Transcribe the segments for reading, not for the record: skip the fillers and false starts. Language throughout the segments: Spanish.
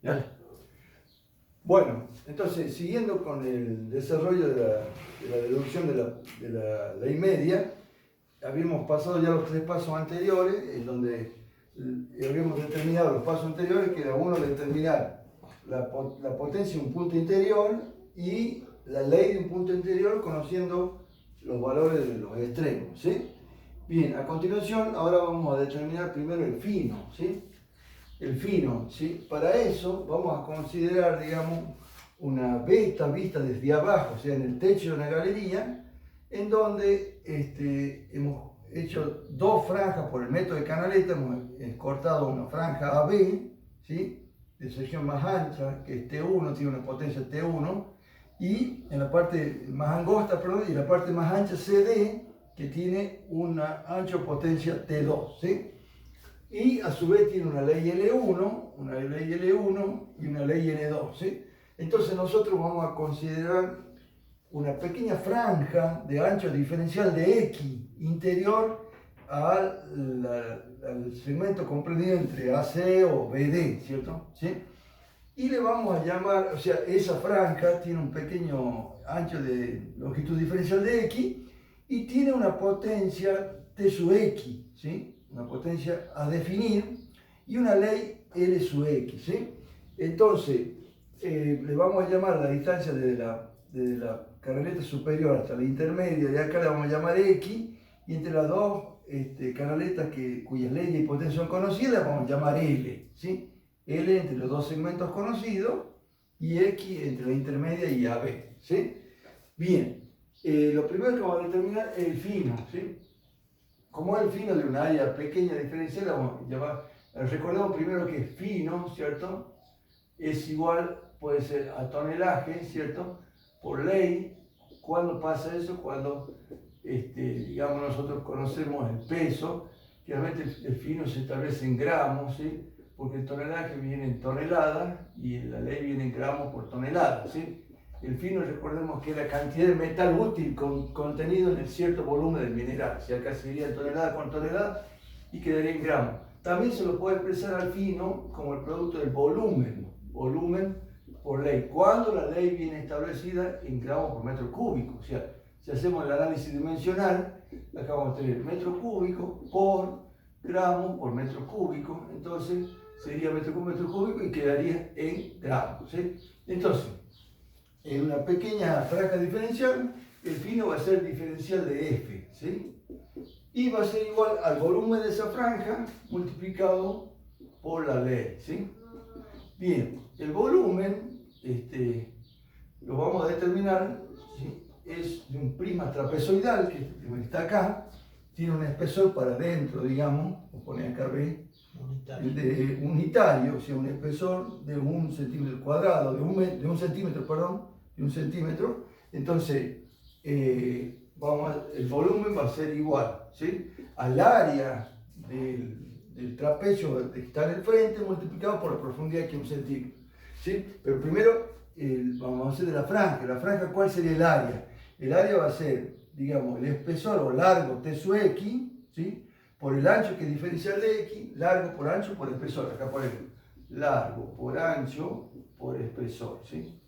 ¿Ya? Bueno, entonces, siguiendo con el desarrollo de la deducción de la ley media, habíamos pasado ya los 3 pasos anteriores, en donde habíamos determinado los pasos anteriores, que era uno determinar la potencia de un punto interior y la ley de un punto interior conociendo los valores de los extremos, ¿sí? Bien, a continuación ahora vamos a determinar primero el fino, ¿sí? El fino, ¿sí? Para eso vamos a considerar, digamos, una vista vista desde abajo, o sea, en el techo de una galería, en donde hemos hecho 2 franjas por el método de canaleta, hemos cortado una franja AB, ¿sí? De sección más ancha, que es T1, tiene una potencia T1, y en la parte más angosta, perdón, y en la parte más ancha CD, que tiene una ancha potencia T2, ¿sí? Y a su vez tiene una ley L1, una ley L1 y una ley L2, ¿sí? Entonces nosotros vamos a considerar una pequeña franja de ancho diferencial de X interior al segmento comprendido entre AC o BD, ¿cierto? ¿Sí? Y le vamos a llamar, o sea, esa franja tiene un pequeño ancho de longitud diferencial de X y tiene una potencia T sub X, ¿sí? Una potencia a definir y una ley L sub X, ¿sí? Entonces, le vamos a llamar la distancia desde la canaleta superior hasta la intermedia, y acá le vamos a llamar X, y entre las dos canaletas cuyas leyes y potencias son conocidas, le vamos a llamar L, ¿sí? L entre los dos segmentos conocidos y X entre la intermedia y AB, ¿sí? Bien, lo primero que vamos a determinar es el fino, ¿sí? Como es el fino de un área pequeña diferencial, vamos a llamar, recordemos primero que fino, ¿cierto? Es igual, puede ser a tonelaje, ¿cierto? Por ley. ¿Cuándo pasa eso? Cuando, digamos, nosotros conocemos el peso, que realmente el fino se establece en gramos, ¿sí? Porque el tonelaje viene en toneladas y la ley viene en gramos por tonelada, ¿sí? El fino, recordemos que es la cantidad de metal útil contenido en el cierto volumen del mineral. Si acá sería tonelada con tonelada y quedaría en gramos. También se lo puede expresar al fino como el producto del volumen por ley. Cuando la ley viene establecida en gramos por metro cúbico. O sea, si hacemos el análisis dimensional, acá vamos a tener metro cúbico por gramo por metro cúbico. Entonces sería metro cúbico y quedaría en gramos, ¿sí? Entonces, en una pequeña franja diferencial, el fino va a ser diferencial de F, ¿sí? Y va a ser igual al volumen de esa franja multiplicado por la ley, ¿sí? Bien, el volumen, lo vamos a determinar, ¿sí? Es de un prisma trapezoidal, que está acá, tiene un espesor para adentro, digamos, lo pone acá B, unitario, o sea, un espesor de 1 centímetro cuadrado, de un centímetro, perdón, de 1 centímetro. Entonces, el volumen va a ser igual, ¿sí? Al área del trapecio que está en el frente multiplicado por la profundidad que es 1 centímetro, ¿sí? Pero primero vamos a hacer de la franja. ¿La franja cuál sería el área? El área va a ser, digamos, el espesor o largo T sub X, ¿sí? Por el ancho que es diferencial de X, largo por ancho por espesor. Acá ponemos largo por ancho por espesor, ¿sí?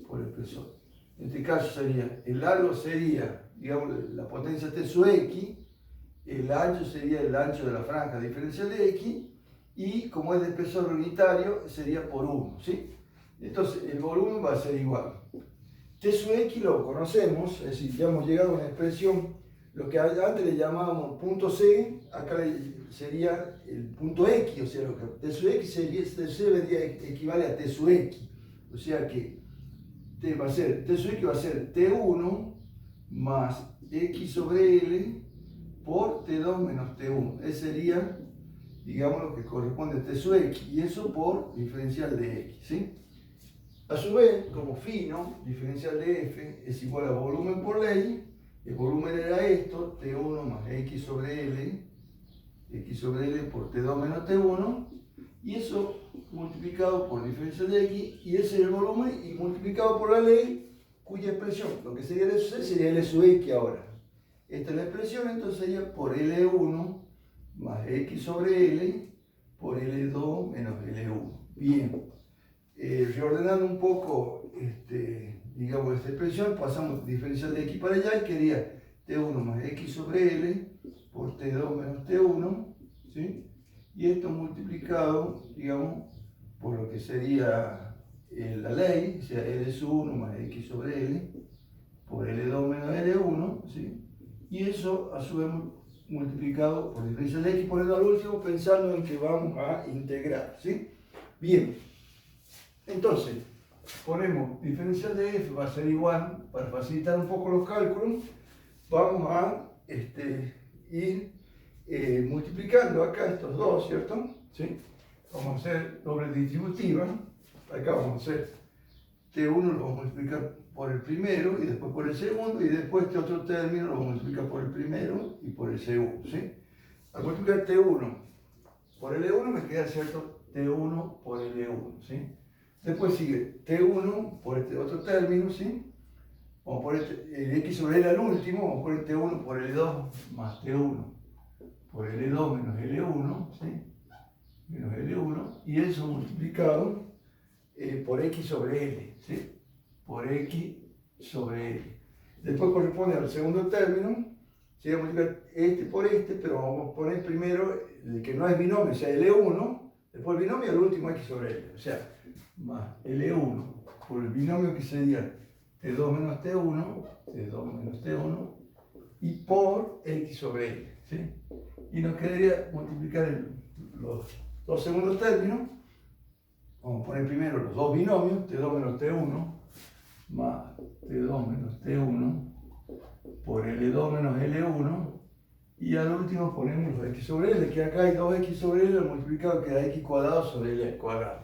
Por espesor. En este caso sería, el largo sería, digamos, la potencia T sub X, el ancho sería el ancho de la franja diferencial de X, y como es de espesor unitario, sería por 1, ¿sí? Entonces, el volumen va a ser igual. T sub X lo conocemos, es decir, ya hemos llegado a una expresión, lo que antes le llamábamos punto C, acá sería el punto X, o sea, lo que T sub X equivale a T sub X, o sea que T sub X va a ser T1 más X sobre L por T2 menos T1. Ese sería, digamos, lo que corresponde a T sub X, y eso por diferencial de X, ¿sí? A su vez, como fino, diferencial de F es igual a volumen por ley. El volumen era esto, T1 más X sobre L por T2 menos T1, y eso multiplicado por diferencial de X, y ese es el volumen, y multiplicado por la ley, cuya expresión, lo que sería L sub C, sería L sub X ahora. Esta es la expresión, entonces sería por L1 más X sobre L por L2 menos L1. Bien. reordenando un poco, digamos, esta expresión, pasamos diferencial de x para allá y quería t1 más x sobre L por t2 menos t1, ¿sí? Y esto multiplicado, digamos, por lo que sería la ley, o sea, L sub 1 más x sobre L por L2 menos L1, ¿sí? Y eso a su vez multiplicado por diferencial de x, poniendo al último pensando en que vamos a integrar, ¿sí? Bien, entonces ponemos diferencial de f va a ser igual, para facilitar un poco los cálculos, vamos a ir multiplicando acá estos dos, ¿cierto? ¿Sí? Vamos a hacer doble distributiva, acá vamos a hacer t1 lo vamos a multiplicar por el primero y después por el segundo, y después este otro término lo vamos a multiplicar por el primero y por el segundo, ¿sí? Al multiplicar t1 por L1 me queda, ¿cierto? t1 por L1, ¿sí? Después sigue t1 por este otro término, ¿sí? Vamos a poner el x sobre L al último, vamos a poner t1 por L2 más t1 por L2 menos L1, ¿sí? Menos L1, y eso multiplicado por x sobre L, ¿sí? Por x sobre L. Después corresponde al segundo término, se va a multiplicar este por este, pero vamos a poner primero el que no es binomio, o sea, L1, después el binomio y al último x sobre L, o sea, más L1 por el binomio que sería T2 menos T1, T2 menos T1, y por x sobre L, ¿sí? Y nos quedaría multiplicar los dos segundos términos. Vamos a poner primero los dos binomios, T2 menos T1, más T2 menos T1, por L2 menos L1, y al último ponemos los x sobre L, que acá hay 2x sobre L, multiplicado queda x cuadrado sobre L al cuadrado.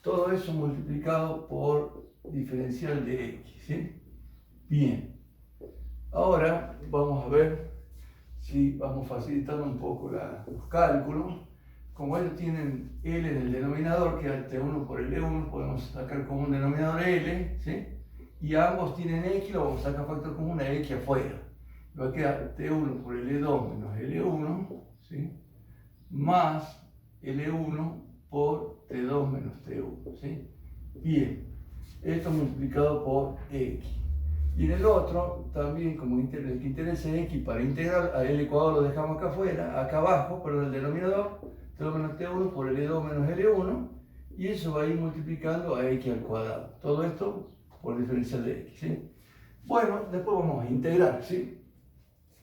Todo eso multiplicado por diferencial de x, ¿sí? Bien. Ahora vamos a ver si vamos facilitando un poco los cálculos. Como ellos tienen L en el denominador, que es T1 por L1, podemos sacar como un denominador L, ¿sí? Y ambos tienen X, lo vamos a sacar factor común a X afuera. Va a quedar T1 por L2 menos L1, ¿sí? Más L1 por T2 menos T1, ¿sí? Bien, esto multiplicado por X. Y en el otro, también como el que interesa X, para integrar a L cuadrado lo dejamos acá afuera, acá abajo, perdón, el denominador, T2 menos T1 por L2 menos L1, y eso va a ir multiplicando a X al cuadrado. Todo esto por diferencial de X, ¿sí? Bueno, después vamos a integrar, ¿sí?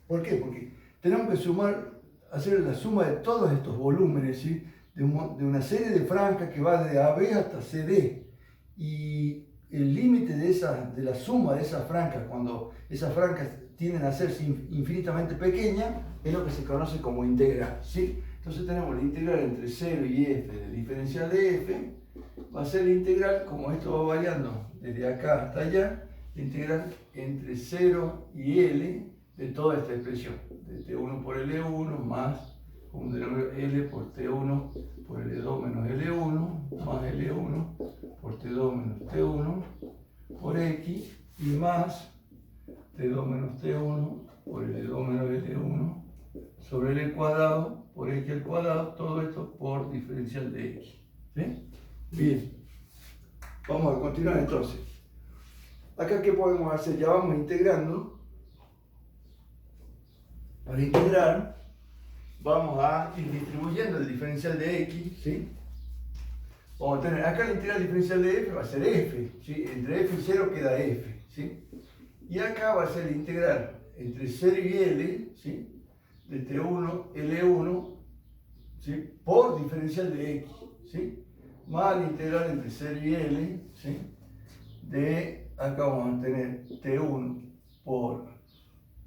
¿Por qué? Porque tenemos que sumar, hacer la suma de todos estos volúmenes, ¿sí? De una serie de franjas que va de AB hasta CD. Y el límite de la suma de esas franjas, cuando esas franjas tienden a hacerse infinitamente pequeñas, es lo que se conoce como integral, ¿sí? Entonces tenemos la integral entre 0 y f del diferencial de f, va a ser la integral, como esto va variando desde acá hasta allá, la integral entre 0 y L de toda esta expresión, de T1 por L1 más un denominador L por T1 por L2 menos L1 más L1 por T2 menos T1 por X y más T2 menos T1 por L2 menos L1 sobre L cuadrado por X al cuadrado, todo esto por diferencial de X, ¿sí? Bien, vamos a continuar entonces. Acá, ¿qué podemos hacer? Ya vamos integrando. Para integrar, vamos a ir distribuyendo el diferencial de X, ¿sí? Vamos a tener acá la integral diferencial de f va a ser f, ¿sí? Entre f y 0 queda f, ¿sí? Y acá va a ser la integral entre 0 y L, ¿sí? De T1, L1, ¿sí? Por diferencial de X, ¿sí? Más la integral entre 0 y L, ¿sí? De, acá vamos a tener T1 por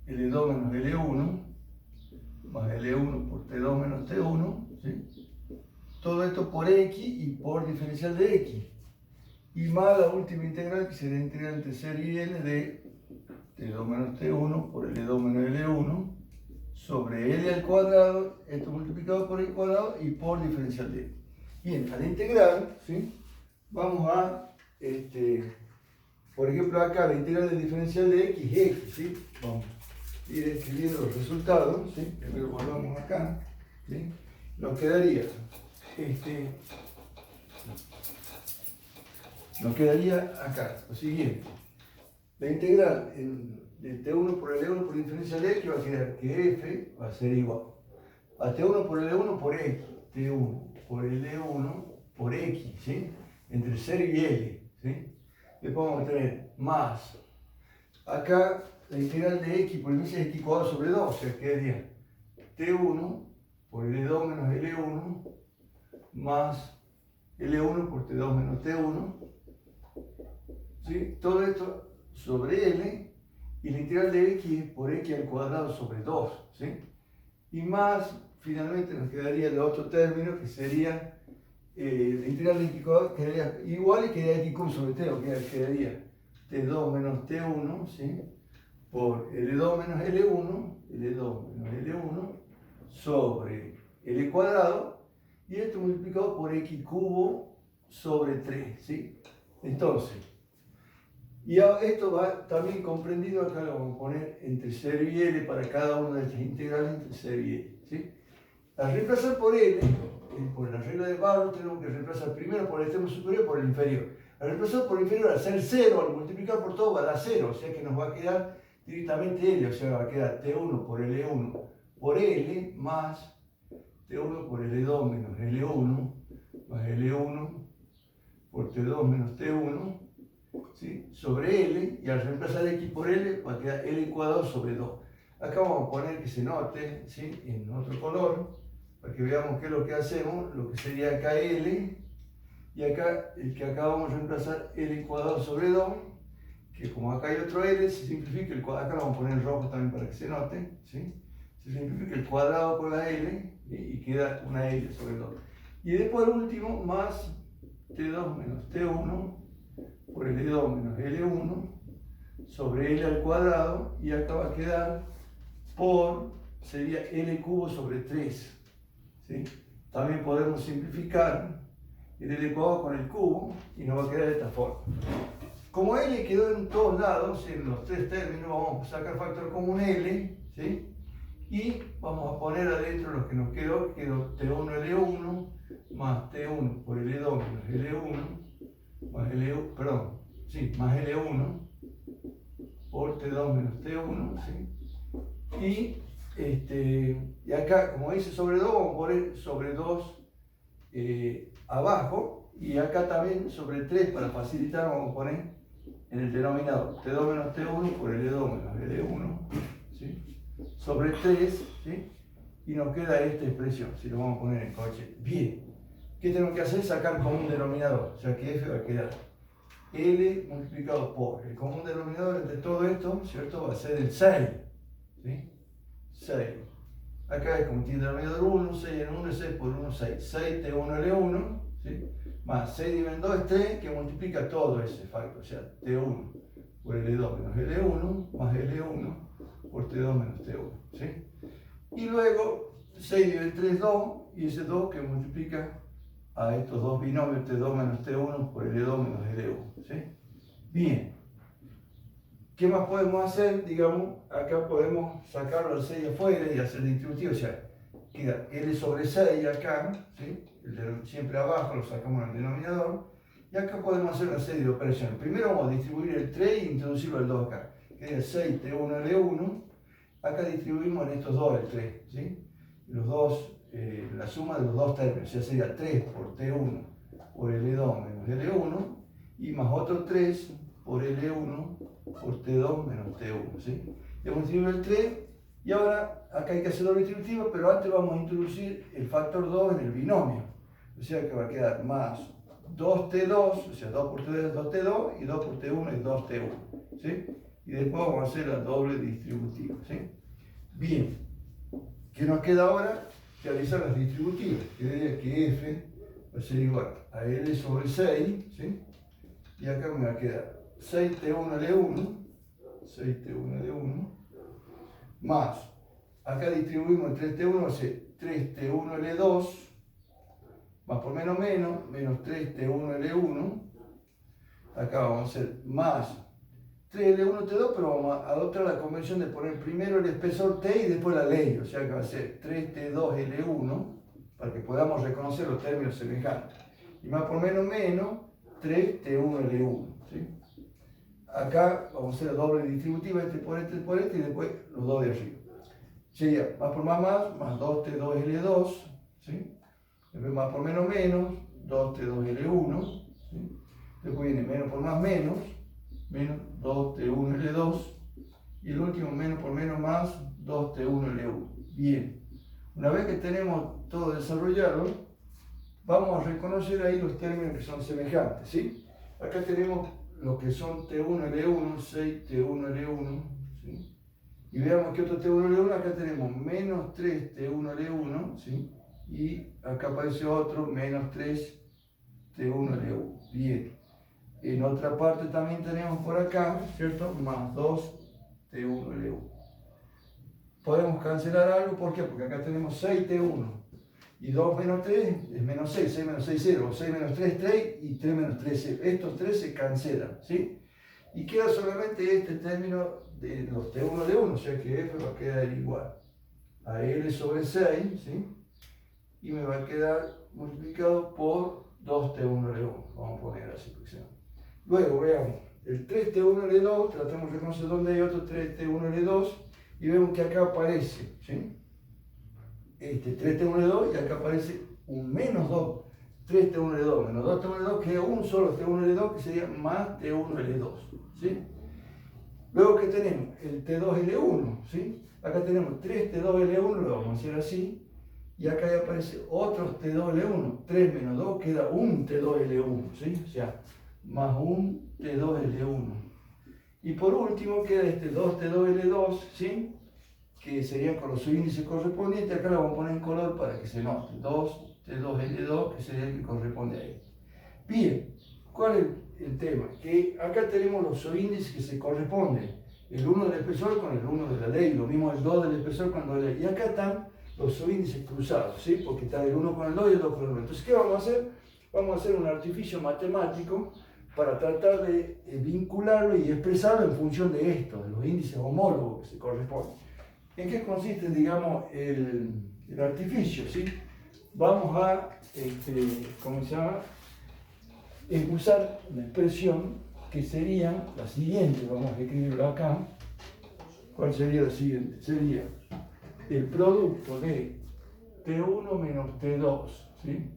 L2 menos L1, más L1 por T2 menos T1, ¿sí? Todo esto por X y por diferencial de X. Y más la última integral, que sería la integral entre 0 y L de T2 menos T1 por L2 menos L1 sobre L al cuadrado, esto multiplicado por el cuadrado y por diferencial de X. Bien, al integrar, ¿sí? Vamos a, por ejemplo, acá la integral del diferencial de X es X, ¿sí? Vamos a ir escribiendo los resultados, ¿sí? Primero volvamos acá, ¿sí? Nos quedaría, nos quedaría acá lo siguiente. La integral de T1 por L1 por diferencia de X va a quedar que F va a ser igual a T1 por L1 por X, T1 por L1 por X, ¿sí? Entre 0 y L, ¿sí? Después vamos a tener más, acá la integral de X por diferencia de X cuadrado sobre 2, o sea, quedaría T1 por L2 menos L1 más L1 por T2 menos T1, ¿sí? Todo esto sobre L y la integral de X por X al cuadrado sobre 2, ¿sí? Y más, finalmente nos quedaría el otro término que sería la integral de X cuadrado quedaría igual y quedaría X cubo sobre T, o quedaría T2 menos T1, ¿sí? Por L2 menos L1, L2 menos L1 sobre L cuadrado, y esto multiplicado por X cubo sobre 3, ¿sí? Entonces, y esto va también comprendido, acá lo vamos a poner entre 0 y L para cada una de estas integrales entre 0 y L, ¿sí? Al reemplazar por L, por la regla de Barlow, tenemos que reemplazar primero por el extremo superior por el inferior. Al reemplazar por el inferior, al ser 0, al multiplicar por todo va a dar 0, o sea que nos va a quedar directamente L, o sea va a quedar T1 por L1 por L más T1 por L2 menos L1 más L1 por T2 menos T1, ¿sí? Sobre L, y al reemplazar X por L va a quedar L cuadrado sobre 2. Acá vamos a poner que se note, ¿sí? En otro color, para que veamos qué es lo que hacemos, lo que sería acá L, y acá el que acá vamos a reemplazar L cuadrado sobre 2, que como acá hay otro L, se simplifica el cuadrado, acá lo vamos a poner en rojo también para que se note, ¿sí? Se simplifica el cuadrado por la L y queda una L sobre 2. Y después el último, más T2 menos T1 por L2 menos L1 sobre L al cuadrado, y acá va a quedar por, sería L cubo sobre 3, ¿sí? También podemos simplificar el L cuadrado con el cubo y nos va a quedar de esta forma. Como L quedó en todos lados, en los tres términos, vamos a sacar factor común L, ¿sí? Y vamos a poner adentro lo que nos quedó T1 L1 más T1 por L2 menos L1 más L1, perdón, sí, más L1 por T2 menos T1, ¿sí? Y acá, como dice sobre 2, vamos a poner sobre 2 abajo, y acá también sobre 3, para facilitar, vamos a poner en el denominador T2 menos T1 por L2 menos L1, ¿sí? Sobre 3, ¿sí? Y nos queda esta expresión, si lo vamos a poner en coche. Bien, ¿qué tenemos que hacer? Sacar común denominador, o sea que F va a quedar L multiplicado por el común denominador entre todo esto, ¿cierto? Va a ser el 6, ¿sí? 6. Acá es como tiene denominador 1, 6 en 1 es 6 por 1, 6. 6 T1L1, ¿sí? Más 6 dividido en 2 es 3, que multiplica todo ese factor, o sea, T1 por L2 menos L1 más L1 por T2 menos T1, ¿sí? Y luego 6 dividido en 3 es 2, y ese 2 que multiplica a estos dos binomios T2 menos T1 por L2 menos L1, ¿sí? Bien. ¿Qué más podemos hacer? Digamos, acá podemos sacarlo al 6 afuera y hacer distributivo, o sea, queda L sobre 6 acá, ¿sí? Siempre abajo lo sacamos en el denominador, y acá podemos hacer una serie de operaciones. Primero vamos a distribuir el 3 e introducirlo al 2 acá, queda 6 T1 L1, acá distribuimos en estos dos el 3, ¿sí? Los dos, la suma de los dos términos, o sea, sería 3 por T1 por L2 menos L1, y más otro 3 por L1 por T2 menos T1, ¿sí? Hemos distribuido el 3, y ahora acá hay que hacer doble distributiva, pero antes vamos a introducir el factor 2 en el binomio, o sea que va a quedar más 2T2, o sea 2 por T2 es 2T2, y 2 por T1 es 2T1, ¿sí? Y después vamos a hacer la doble distributiva, ¿sí? Bien, ¿qué nos queda ahora? Realizar las distributivas, que diría que F va a ser igual a L sobre 6, ¿sí? Y acá me va a quedar 6T1L1, 6T1L1, más, acá distribuimos el 3T1, va a ser 3T1L2, más por menos, menos 3T1L1, acá vamos a hacer más 3L1T2, pero vamos a adoptar la convención de poner primero el espesor T y después la ley, o sea que va a ser 3T2L1, para que podamos reconocer los términos semejantes. Y más por menos, 3T1L1. ¿Sí? Acá vamos a hacer la doble distributiva, este por este por este y después los dos de arriba. Sería más por más 2T2L2. ¿Sí? Después más por menos, 2T2L1. ¿Sí? Después viene menos por menos 2T1L2. Y el último menos por más 2T1L1. Bien. Una vez que tenemos todo desarrollado, vamos a reconocer ahí los términos que son semejantes, ¿sí? Acá tenemos lo que son T1L1, 6T1L1, ¿sí? Y veamos que otro T1L1, acá tenemos menos 3T1L1, ¿sí? Y acá aparece otro menos 3T1L1. Bien. En otra parte también tenemos por acá, ¿cierto? Más 2T1L1. Podemos cancelar algo, ¿por qué? Porque acá tenemos 6T1 y 2 menos 3 es menos 6, 6 menos 6, 0, 6 menos 3, 3 y 3 menos 3, 0. Estos tres se cancelan, ¿sí? Y queda solamente este término de los T1L1, o sea que F va a quedar igual a L sobre 6, ¿sí? Y me va a quedar multiplicado por 2T1L1, vamos a poner así. Luego veamos, el 3T1L2, tratamos de reconocer dónde hay otro 3T1L2 y vemos que acá aparece, ¿sí? Este 3T1L2 y acá aparece un menos 2, 3T1L2 menos 2T1L2, que es un solo T1L2 que sería más T1L2, ¿sí? Luego que tenemos el T2L1, ¿sí? Acá tenemos 3T2L1, lo vamos a hacer así, y acá ya aparece otro T2L1, 3 menos 2 queda un T2L1, ¿sí? O sea, más un T2L1. Y por último queda este 2T2L2, ¿sí? Que serían con los subíndices correspondientes. Acá lo vamos a poner en color para que se note. 2T2L2, que sería el que corresponde a él. Bien, ¿cuál es el tema? Que acá tenemos los subíndices que se corresponden. El 1 del espesor con el 1 de la ley. Lo mismo el 2 del espesor con el 2 de la ley. Y acá están los subíndices cruzados, ¿sí? Porque está el 1 con el 2 y el 2 con el 1. Entonces, ¿qué vamos a hacer? Vamos a hacer un artificio matemático para tratar de vincularlo y expresarlo en función de esto, de los índices homólogos que se corresponden. ¿En qué consiste, digamos, el artificio? ¿Sí? Vamos a, ¿cómo se llama? Usar una expresión que sería la siguiente, vamos a escribirlo acá. ¿Cuál sería la siguiente? Sería el producto de T1 menos T2, ¿sí?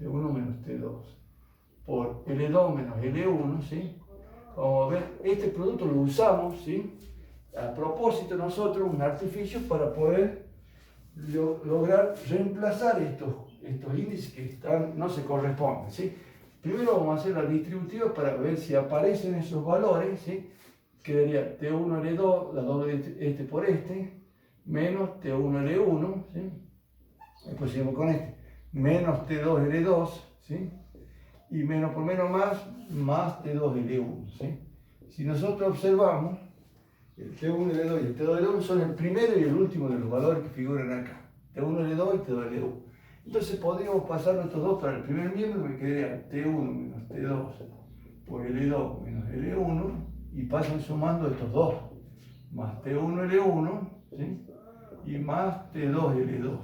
T1 menos T2 por L2 menos L1, ¿sí? Vamos a ver, este producto lo usamos, ¿sí? A propósito nosotros, un artificio para poder lograr reemplazar estos índices que no se corresponden, ¿sí? Primero vamos a hacer la distributiva para ver si aparecen esos valores, ¿sí? Quedaría T1L2, la doble de este por este, menos T1L1, ¿sí? Después seguimos con este, menos T2L2, ¿sí? Y menos por menos más T2L1, ¿sí? Si nosotros observamos, el T1L2 y el T2L1 son el primero y el último de los valores que figuran acá, T1L2 y T2L1. Entonces podríamos pasar nuestros dos para el primer miembro, que quedaría T1 menos T2 por L2 menos L1, y pasan sumando estos dos, más T1L1, ¿sí? Y más T2L2.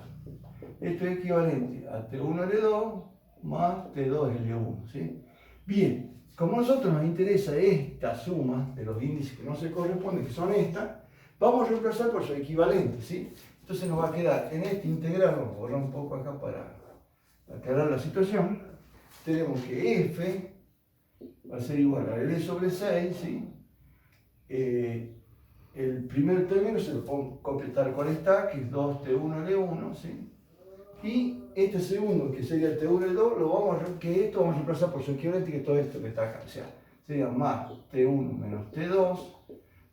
Esto es equivalente a T1L2 más T2L1, ¿sí? Bien, como a nosotros nos interesa esta suma de los índices que no se corresponden, que son estas, vamos a reemplazar por su equivalente, ¿sí? Entonces nos va a quedar en este integral, vamos a borrar un poco acá para aclarar la situación, tenemos que F va a ser igual a L sobre 6, ¿sí? El primer término se lo puedo completar con esta, que es 2T1L1, ¿sí? Y este segundo, que sería el T1L2, que esto vamos a reemplazar por su equivalente, que todo esto que está acá. O sea, sería más T1 menos T2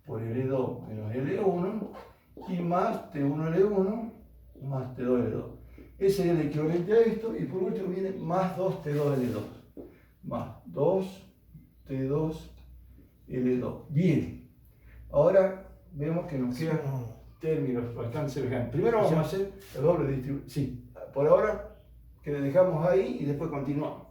por L2 menos L1 y más T1L1 más T2L2. Ese sería el equivalente a esto, y por último viene más 2T2L2 más 2T2L2. Bien, ahora vemos que nos quedan términos bastante semejantes. Primero vamos a hacer la doble distribución. Sí, por ahora que le dejamos ahí y después continuamos.